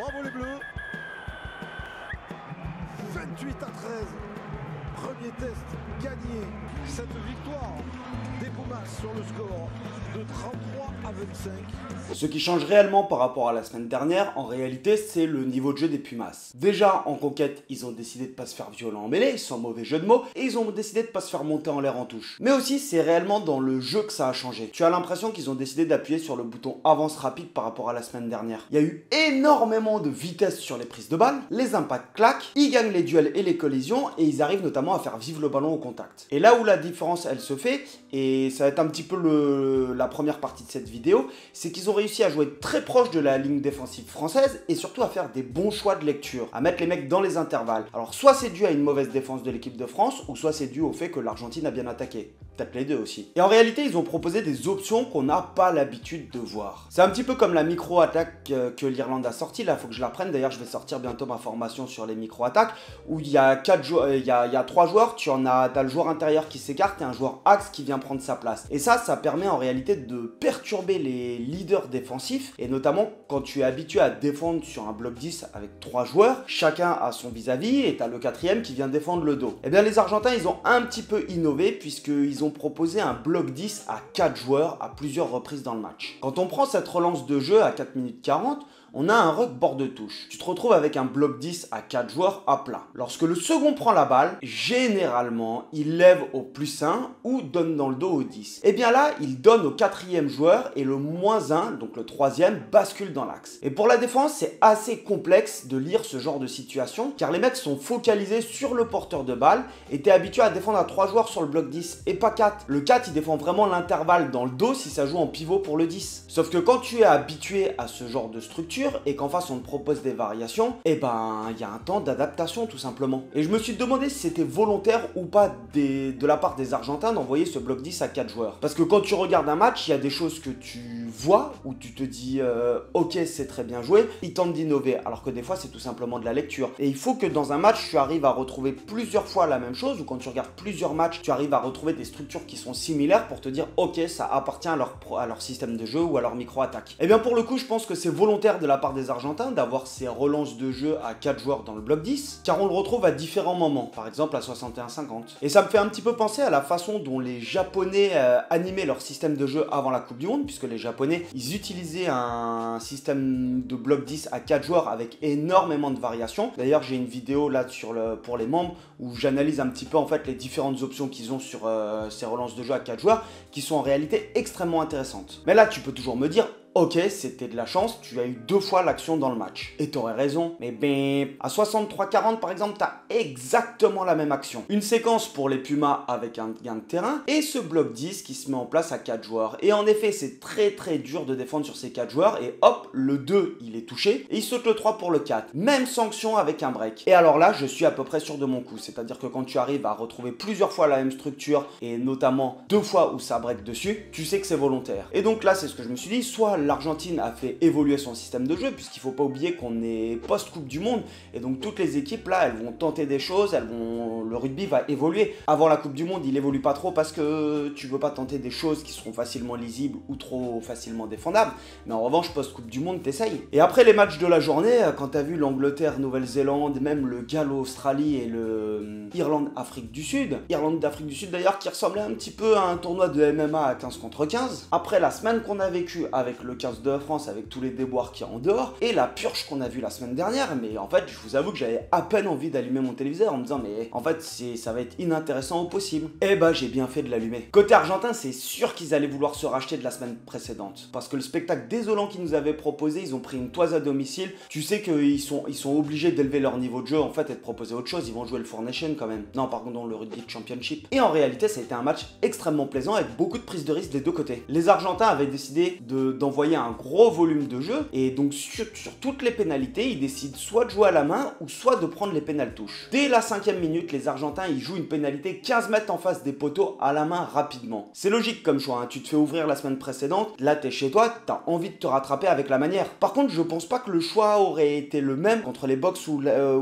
Bravo les Bleus. 28-13. Premier test gagné. Cette victoire des Pumas sur le score de 33-25. Ce qui change réellement par rapport à la semaine dernière, en réalité, c'est le niveau de jeu des Pumas. Déjà, en conquête, ils ont décidé de pas se faire violent en mêlée, sans mauvais jeu de mots, et ils ont décidé de pas se faire monter en l'air en touche. Mais aussi, c'est réellement dans le jeu que ça a changé. Tu as l'impression qu'ils ont décidé d'appuyer sur le bouton avance rapide par rapport à la semaine dernière. Il y a eu énormément de vitesse sur les prises de balles, les impacts claquent, ils gagnent les duels et les collisions, et ils arrivent notamment à faire vivre le ballon au contact. Et là où la différence, elle se fait, et ça va être un petit peu la première partie de cette vidéo, c'est qu'ils ont réussi à jouer très proche de la ligne défensive française et surtout à faire des bons choix de lecture, à mettre les mecs dans les intervalles. Alors soit c'est dû à une mauvaise défense de l'équipe de France, ou soit c'est dû au fait que l'Argentine a bien attaqué. Peut-être les deux aussi. Et en réalité, ils ont proposé des options qu'on n'a pas l'habitude de voir. C'est un petit peu comme la micro-attaque que l'Irlande a sortie, là, il faut que je la reprenne. D'ailleurs, je vais sortir bientôt ma formation sur les micro-attaques, où il y a 3 joueurs, tu as le joueur intérieur qui s'écarte et un joueur axe qui vient prendre sa place. Et ça permet en réalité de perturber les leaders défensifs, et notamment quand tu es habitué à défendre sur un bloc 10 avec 3 joueurs, chacun a son vis-à-vis, et tu as le 4e qui vient défendre le dos. Et bien les Argentins, ils ont un petit peu innové, puisqu'ils ont proposé un bloc 10 à 4 joueurs à plusieurs reprises dans le match. Quand on prend cette relance de jeu à 4 minutes 40, on a un ruck bord de touche. Tu te retrouves avec un bloc 10 à 4 joueurs à plat. Lorsque le second prend la balle, généralement, il lève au +1 ou donne dans le dos au 10. Et bien là, il donne au 4e joueur et le -1, donc le 3e, bascule dans l'axe. Et pour la défense, c'est assez complexe de lire ce genre de situation, car les mecs sont focalisés sur le porteur de balle et t'es habitué à défendre à 3 joueurs sur le bloc 10 et pas 4. Le 4, il défend vraiment l'intervalle dans le dos si ça joue en pivot pour le 10. Sauf que quand tu es habitué à ce genre de structure, et qu'en face on te propose des variations, et ben il y a un temps d'adaptation tout simplement. Et je me suis demandé si c'était volontaire ou pas de la part des Argentins d'envoyer ce bloc 10 à 4 joueurs. Parce que quand tu regardes un match, il y a des choses que tu vois, où tu te dis ok c'est très bien joué, ils tentent d'innover, alors que des fois c'est tout simplement de la lecture. Et il faut que dans un match tu arrives à retrouver plusieurs fois la même chose, ou quand tu regardes plusieurs matchs, tu arrives à retrouver des structures qui sont similaires pour te dire ok ça appartient à leur système de jeu ou à leur micro-attaque. Et bien pour le coup je pense que c'est volontaire de la part des Argentins d'avoir ces relances de jeu à 4 joueurs dans le bloc 10, car on le retrouve à différents moments, par exemple à 61-50. Et ça me fait un petit peu penser à la façon dont les Japonais animaient leur système de jeu avant la Coupe du Monde, puisque les Japonais, ils utilisaient un système de bloc 10 à 4 joueurs avec énormément de variations. D'ailleurs, j'ai une vidéo là pour les membres où j'analyse un petit peu en fait les différentes options qu'ils ont sur ces relances de jeu à 4 joueurs, qui sont en réalité extrêmement intéressantes. Mais là, tu peux toujours me dire, ok, c'était de la chance, tu as eu 2 fois l'action dans le match. Et t'aurais raison, mais ben, à 63-40 par exemple, t'as exactement la même action. Une séquence pour les Pumas avec un gain de terrain, et ce bloc 10 qui se met en place à 4 joueurs. Et en effet, c'est très très dur de défendre sur ces 4 joueurs, et hop, le 2, il est touché, et il saute le 3 pour le 4. Même sanction avec un break. Et alors là, je suis à peu près sûr de mon coup, c'est-à-dire que quand tu arrives à retrouver plusieurs fois la même structure, et notamment 2 fois où ça break dessus, tu sais que c'est volontaire. Et donc là, c'est ce que je me suis dit, soit l'Argentine a fait évoluer son système de jeu, puisqu'il ne faut pas oublier qu'on est post-Coupe du Monde, et donc toutes les équipes là, elles vont tenter des choses, le rugby va évoluer. Avant la Coupe du Monde, il évolue pas trop parce que tu veux pas tenter des choses qui seront facilement lisibles ou trop facilement défendables, mais en revanche, post-Coupe du Monde, t'essayes. Et après les matchs de la journée, quand t'as vu l'Angleterre, Nouvelle-Zélande, même le Galles, Australie et le Irlande, Afrique du Sud, Irlande d'Afrique du Sud d'ailleurs, qui ressemblait un petit peu à un tournoi de MMA à 15 contre 15, après la semaine qu'on a vécue avec le 15 de France, avec tous les déboires qu'il y a en dehors, et la purge qu'on a vue la semaine dernière, mais en fait, je vous avoue que j'avais à peine envie d'allumer mon téléviseur en me disant, mais en fait, ça va être inintéressant au possible. Et bah, j'ai bien fait de l'allumer. Côté argentin, c'est sûr qu'ils allaient vouloir se racheter de la semaine précédente, parce que le spectacle désolant qu'ils nous avaient proposé, ils ont pris une toise à domicile, tu sais qu'ils sont obligés d'élever leur niveau de jeu, en fait, et de proposer autre chose, ils vont jouer le Four Nation quand même. Non, pardon, le Rugby Championship. Et en réalité, ça a été un match extrêmement plaisant, avec beaucoup de prises de risque des deux côtés. Les Argentins avaient décidé d'envoyer un gros volume de jeu, et donc sur toutes les pénalités, ils décident soit de jouer à la main, ou soit de prendre les pénales touches. Dès la 5e minute, les Argentins, ils jouent une pénalité 15 mètres en face des poteaux à la main rapidement. C'est logique comme choix, hein. Tu te fais ouvrir la semaine précédente, là t'es chez toi, t'as envie de te rattraper avec la manière. Par contre, je pense pas que le choix aurait été le même contre les Box ou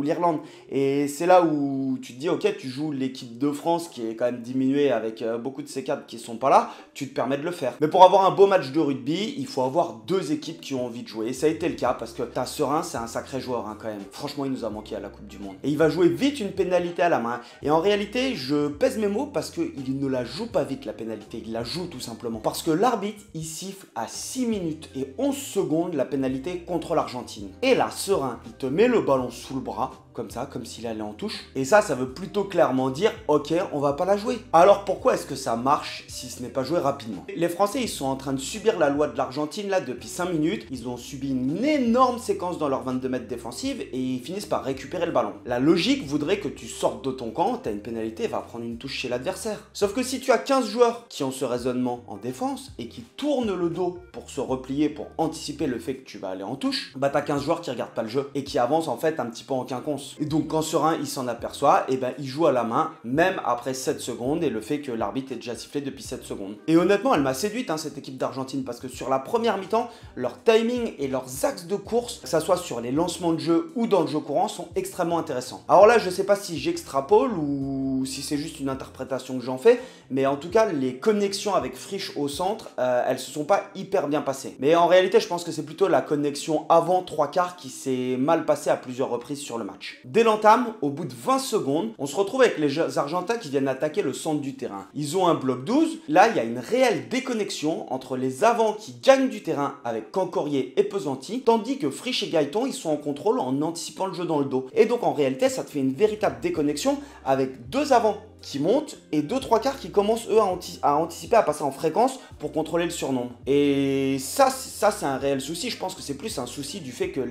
l'Irlande, et c'est là où tu te dis, ok, tu joues l'équipe de France qui est quand même diminuée avec beaucoup de ces cadres qui sont pas là, tu te permets de le faire. Mais pour avoir un beau match de rugby, il faut faut avoir deux équipes qui ont envie de jouer. Et ça a été le cas parce que t'as Serein, c'est un sacré joueur quand même. Franchement, il nous a manqué à la Coupe du Monde. Et il va jouer vite une pénalité à la main. Et en réalité, je pèse mes mots parce qu'il ne la joue pas vite la pénalité. Il la joue tout simplement. Parce que l'arbitre, il siffle à 6 minutes et 11 secondes la pénalité contre l'Argentine. Et là, Serein, il te met le ballon sous le bras. Comme ça, comme s'il allait en touche. Et ça veut plutôt clairement dire, ok, on va pas la jouer. Alors pourquoi est-ce que ça marche si ce n'est pas joué rapidement? Les Français, ils sont en train de subir la loi de l'Argentine là depuis 5 minutes. Ils ont subi une énorme séquence dans leur 22 mètres défensive et ils finissent par récupérer le ballon. La logique voudrait que tu sortes de ton camp, t'as une pénalité, va prendre une touche chez l'adversaire. Sauf que si tu as 15 joueurs qui ont ce raisonnement en défense et qui tournent le dos pour se replier, pour anticiper le fait que tu vas aller en touche, bah t'as 15 joueurs qui regardent pas le jeu et qui avancent en fait un petit peu en quinconce. Et donc quand Serein il s'en aperçoit, et ben il joue à la main même après 7 secondes et le fait que l'arbitre est déjà sifflé depuis 7 secondes. Et honnêtement elle m'a séduite cette équipe d'Argentine parce que sur la première mi-temps, leur timing et leurs axes de course, que ça soit sur les lancements de jeu ou dans le jeu courant, sont extrêmement intéressants. Alors là je sais pas si j'extrapole ou si c'est juste une interprétation que j'en fais, mais en tout cas les connexions avec Frisch au centre, elles se sont pas hyper bien passées. Mais en réalité je pense que c'est plutôt la connexion avant 3/4 qui s'est mal passée à plusieurs reprises sur le match. Dès l'entame, au bout de 20 secondes, on se retrouve avec les Argentins qui viennent attaquer le centre du terrain. Ils ont un bloc 12. Là, il y a une réelle déconnexion entre les avants qui gagnent du terrain avec Cancorier et Pesanti, tandis que Frisch et Gaëtan, ils sont en contrôle en anticipant le jeu dans le dos. Et donc, en réalité, ça te fait une véritable déconnexion avec deux avants qui montent et 2/3 qui commencent eux à anticiper, à passer en fréquence pour contrôler le surnombre. Et ça c'est un réel souci. Je pense que c'est plus un souci du fait que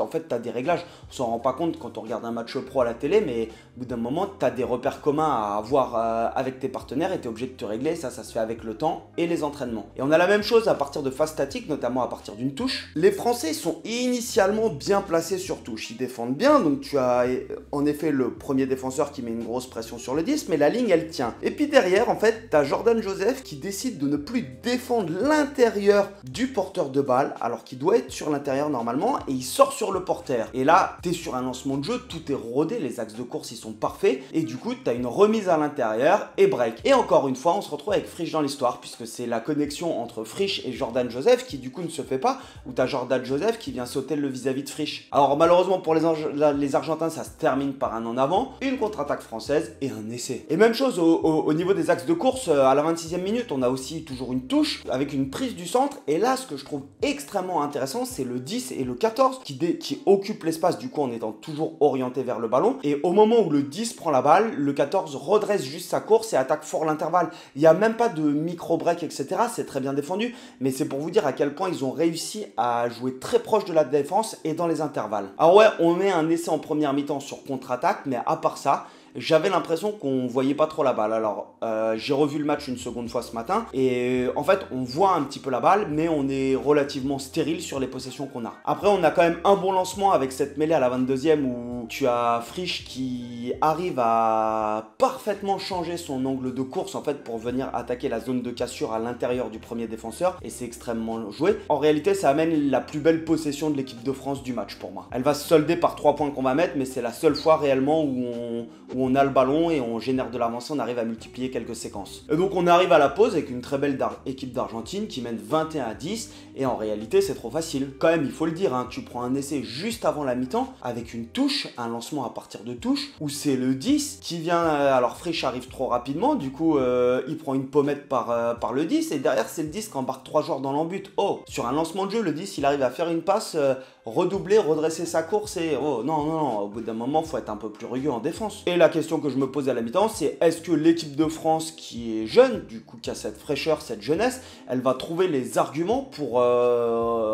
en fait t'as des réglages. On s'en rend pas compte quand on regarde un match pro à la télé, mais au bout d'un moment t'as des repères communs à avoir avec tes partenaires et t'es obligé de te régler. Ça se fait avec le temps et les entraînements. Et on a la même chose à partir de phases statiques, notamment à partir d'une touche. Les Français sont initialement bien placés sur touche. Ils défendent bien, donc tu as en effet le premier défenseur qui met une grosse pression sur le 10, mais la ligne elle tient. Et puis derrière en fait t'as Jordan Joseph qui décide de ne plus défendre l'intérieur du porteur de balle alors qu'il doit être sur l'intérieur normalement et il sort sur le porteur. Et là t'es sur un lancement de jeu, tout est rodé, les axes de course ils sont parfaits et du coup t'as une remise à l'intérieur et break. Et encore une fois on se retrouve avec Frisch dans l'histoire puisque c'est la connexion entre Frisch et Jordan Joseph qui du coup ne se fait pas, où t'as Jordan Joseph qui vient sauter le vis-à-vis de Frisch. Alors malheureusement pour les Argentins ça se termine par un en avant, une contre-attaque française et un essai. Et même chose au niveau des axes de course, à la 26e minute, on a aussi toujours une touche avec une prise du centre. Et là, ce que je trouve extrêmement intéressant, c'est le 10 et le 14 qui occupent l'espace du coup en étant toujours orienté vers le ballon. Et au moment où le 10 prend la balle, le 14 redresse juste sa course et attaque fort l'intervalle. Il n'y a même pas de micro-break, etc. C'est très bien défendu, mais c'est pour vous dire à quel point ils ont réussi à jouer très proche de la défense et dans les intervalles. Alors ouais, on met un essai en première mi-temps sur contre-attaque, mais à part ça, j'avais l'impression qu'on voyait pas trop la balle. Alors j'ai revu le match une seconde fois ce matin et en fait on voit un petit peu la balle mais on est relativement stérile sur les possessions qu'on a. Après on a quand même un bon lancement avec cette mêlée à la 22e où tu as Frisch qui arrive à parfaitement changer son angle de course en fait pour venir attaquer la zone de cassure à l'intérieur du premier défenseur et c'est extrêmement joué. En réalité ça amène la plus belle possession de l'équipe de France du match pour moi. Elle va se solder par 3 points qu'on va mettre mais c'est la seule fois réellement où on a le ballon et on génère de l'avancée, on arrive à multiplier quelques séquences. Et donc on arrive à la pause avec une très belle équipe d'Argentine qui mène 21-10 et en réalité c'est trop facile. Quand même il faut le dire, hein, tu prends un essai juste avant la mi-temps avec une touche, un lancement à partir de touche où c'est le 10 qui vient, alors Frisch arrive trop rapidement, du coup il prend une pommette par le 10 et derrière c'est le 10 qui embarque 3 joueurs dans l'embut. Oh, sur un lancement de jeu le 10 il arrive à faire une passe, redoubler, redresser sa course et oh non, au bout d'un moment faut être un peu plus rugueux en défense. Et la question que je me pose à la mi-temps, c'est est-ce que l'équipe de France qui est jeune, du coup qui a cette fraîcheur, cette jeunesse, elle va trouver les arguments pour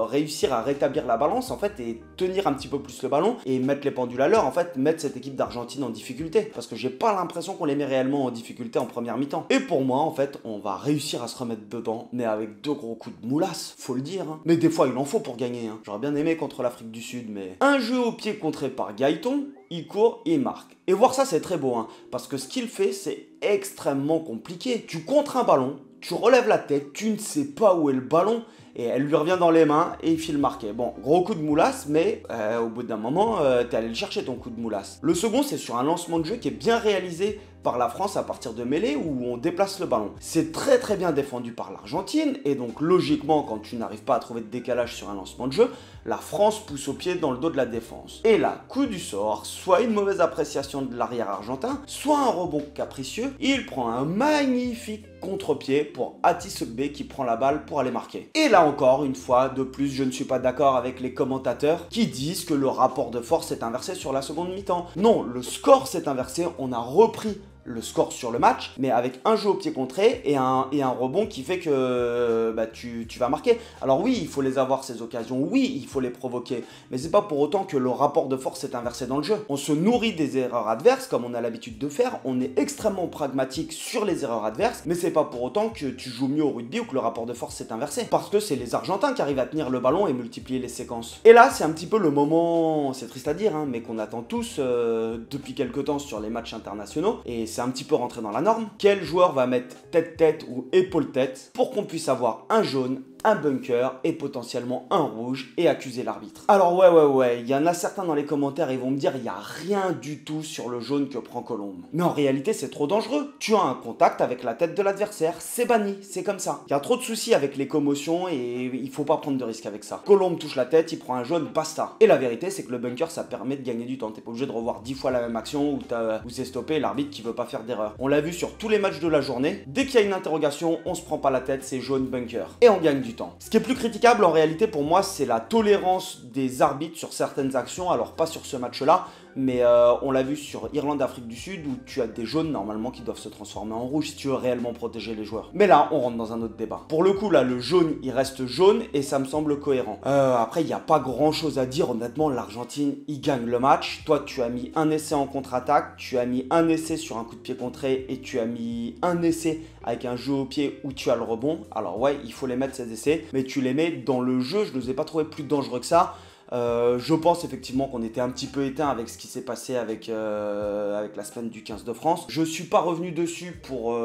réussir à rétablir la balance en fait et tenir un petit peu plus le ballon et mettre les pendules à l'heure, en fait mettre cette équipe d'Argentine en difficulté parce que j'ai pas l'impression qu'on les met réellement en difficulté en première mi-temps. Et pour moi en fait on va réussir à se remettre dedans mais avec 2 gros coups de moulasse, faut le dire, hein. Mais des fois il en faut pour gagner, hein. J'aurais bien aimé contre l'Afrique du Sud mais un jeu au pied contré par Gaëtan, il court et il marque. Et voir ça c'est très beau hein, parce que ce qu'il fait c'est extrêmement compliqué. Tu contres un ballon, tu relèves la tête, tu ne sais pas où est le ballon et elle lui revient dans les mains et il file marqué. Bon, gros coup de moulasse, mais au bout d'un moment, t'es allé le chercher ton coup de moulasse. Le second, c'est sur un lancement de jeu qui est bien réalisé par la France à partir de mêlée où on déplace le ballon. C'est très très bien défendu par l'Argentine et donc logiquement quand tu n'arrives pas à trouver de décalage sur un lancement de jeu, la France pousse au pied dans le dos de la défense. Et là, coup du sort, soit une mauvaise appréciation de l'arrière argentin, soit un rebond capricieux, il prend un magnifique contre-pied pour Atis Ogbe qui prend la balle pour aller marquer. Et là encore, une fois de plus, je ne suis pas d'accord avec les commentateurs qui disent que le rapport de force s'est inversé sur la seconde mi-temps. Non, le score s'est inversé, on a repris le score sur le match, mais avec un jeu au pied contré et un rebond qui fait que tu vas marquer. Alors oui, il faut les avoir ces occasions, oui, il faut les provoquer, mais c'est pas pour autant que le rapport de force s'est inversé dans le jeu. On se nourrit des erreurs adverses comme on a l'habitude de faire, on est extrêmement pragmatique sur les erreurs adverses, mais c'est pas pour autant que tu joues mieux au rugby ou que le rapport de force s'est inversé, parce que c'est les Argentins qui arrivent à tenir le ballon et multiplier les séquences. Et là, c'est un petit peu le moment, c'est triste à dire, hein, mais qu'on attend tous depuis quelques temps sur les matchs internationaux, et c'est un petit peu rentré dans la norme. Quel joueur va mettre tête-tête ou épaule-tête pour qu'on puisse avoir un jaune, un bunker et potentiellement un rouge et accuser l'arbitre? Alors ouais, il y en a certains dans les commentaires, ils vont me dire il n'y a rien du tout sur le jaune que prend Colombe. Mais en réalité c'est trop dangereux. Tu as un contact avec la tête de l'adversaire, c'est banni, c'est comme ça. Il y a trop de soucis avec les commotions et il faut pas prendre de risques avec ça. Colombe touche la tête, il prend un jaune, basta. Et la vérité c'est que le bunker ça permet de gagner du temps. T'es pas obligé de revoir 10 fois la même action où c'est stoppé et l'arbitre qui veut pas faire d'erreur. On l'a vu sur tous les matchs de la journée, dès qu'il y a une interrogation, on se prend pas la tête, c'est jaune bunker. Et on gagne du temps. Ce qui est plus critiquable en réalité pour moi, c'est la tolérance des arbitres sur certaines actions, alors pas sur ce match-là, mais on l'a vu sur Irlande-Afrique du Sud où tu as des jaunes normalement qui doivent se transformer en rouge si tu veux réellement protéger les joueurs. Mais là, on rentre dans un autre débat. Pour le coup, là, le jaune, il reste jaune et ça me semble cohérent. Après, il n'y a pas grand-chose à dire. Honnêtement, l'Argentine, il gagne le match. Toi, tu as mis un essai en contre-attaque, tu as mis un essai sur un coup de pied contré et tu as mis un essai avec un jeu au pied où tu as le rebond. Alors ouais, il faut les mettre ces essais, mais tu les mets dans le jeu. Je ne les ai pas trouvés plus dangereux que ça. Je pense effectivement qu'on était un petit peu éteint avec ce qui s'est passé avec la semaine du 15 de France. Je suis pas revenu dessus pour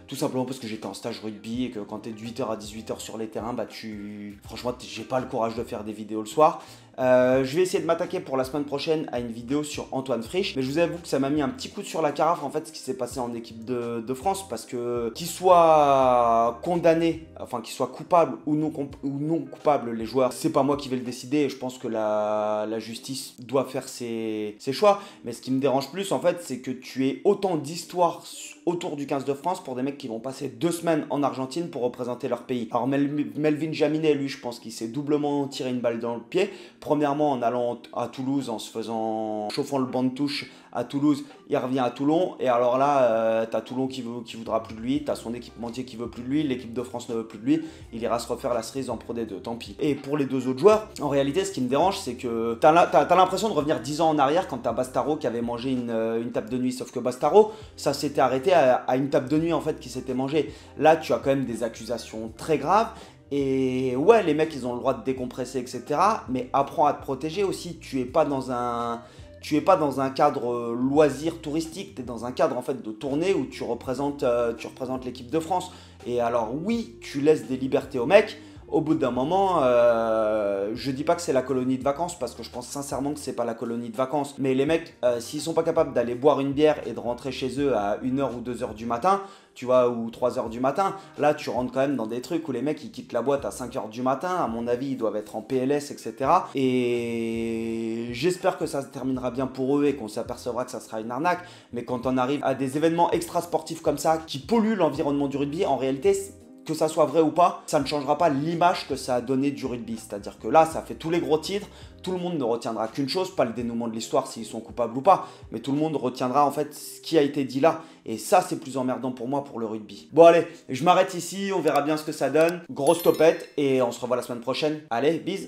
tout simplement parce que j'étais en stage rugby et que quand t'es de 8h à 18h sur les terrains, franchement j'ai pas le courage de faire des vidéos le soir. Je vais essayer de m'attaquer pour la semaine prochaine à une vidéo sur Antoine Frisch, mais je vous avoue que ça m'a mis un petit coup sur la carafe en fait ce qui s'est passé en équipe de France, parce que qu'il soit condamné, enfin qu'il soit coupable ou non coupable, les joueurs, c'est pas moi qui vais le décider et je pense que la justice doit faire ses choix. Mais ce qui me dérange plus en fait, c'est que tu aies autant d'histoires autour du 15 de France pour des mecs qui vont passer 2 semaines en Argentine pour représenter leur pays. Alors Melvin Jaminet, lui, je pense qu'il s'est doublement tiré une balle dans le pied. Premièrement, en allant à Toulouse, en se chauffant le banc de touche à Toulouse, il revient à Toulon. Et alors là, t'as Toulon qui voudra plus de lui, t'as son équipementier qui veut plus de lui, l'équipe de France ne veut plus de lui. Il ira se refaire la cerise en Pro D2, tant pis. Et pour les 2 autres joueurs, en réalité, ce qui me dérange, c'est que t'as l'impression de revenir 10 ans en arrière quand t'as Bastaro qui avait mangé une tape de nuit. Sauf que Bastaro, ça s'était arrêté à une tape de nuit en fait qui s'était mangée. Là, tu as quand même des accusations très graves. Et ouais, les mecs, ils ont le droit de décompresser, etc. Mais apprends à te protéger aussi. Tu es pas dans un cadre loisir touristique. Tu es dans un cadre en fait de tournée où tu représentes l'équipe de France. Et alors oui, tu laisses des libertés aux mecs. Au bout d'un moment, je dis pas que c'est la colonie de vacances parce que je pense sincèrement que c'est pas la colonie de vacances. Mais les mecs, s'ils sont pas capables d'aller boire une bière et de rentrer chez eux à 1h ou 2h du matin, tu vois, ou 3h du matin, là tu rentres quand même dans des trucs où les mecs ils quittent la boîte à 5h du matin. À mon avis, ils doivent être en PLS, etc. Et j'espère que ça se terminera bien pour eux et qu'on s'apercevra que ça sera une arnaque. Mais quand on arrive à des événements extra-sportifs comme ça qui polluent l'environnement du rugby, en réalité, que ça soit vrai ou pas, ça ne changera pas l'image que ça a donné du rugby. C'est-à-dire que là, ça fait tous les gros titres, tout le monde ne retiendra qu'une chose, pas le dénouement de l'histoire s'ils sont coupables ou pas, mais tout le monde retiendra en fait ce qui a été dit là. Et ça, c'est plus emmerdant pour moi pour le rugby. Bon allez, je m'arrête ici, on verra bien ce que ça donne. Grosse topette et on se revoit la semaine prochaine. Allez, bise.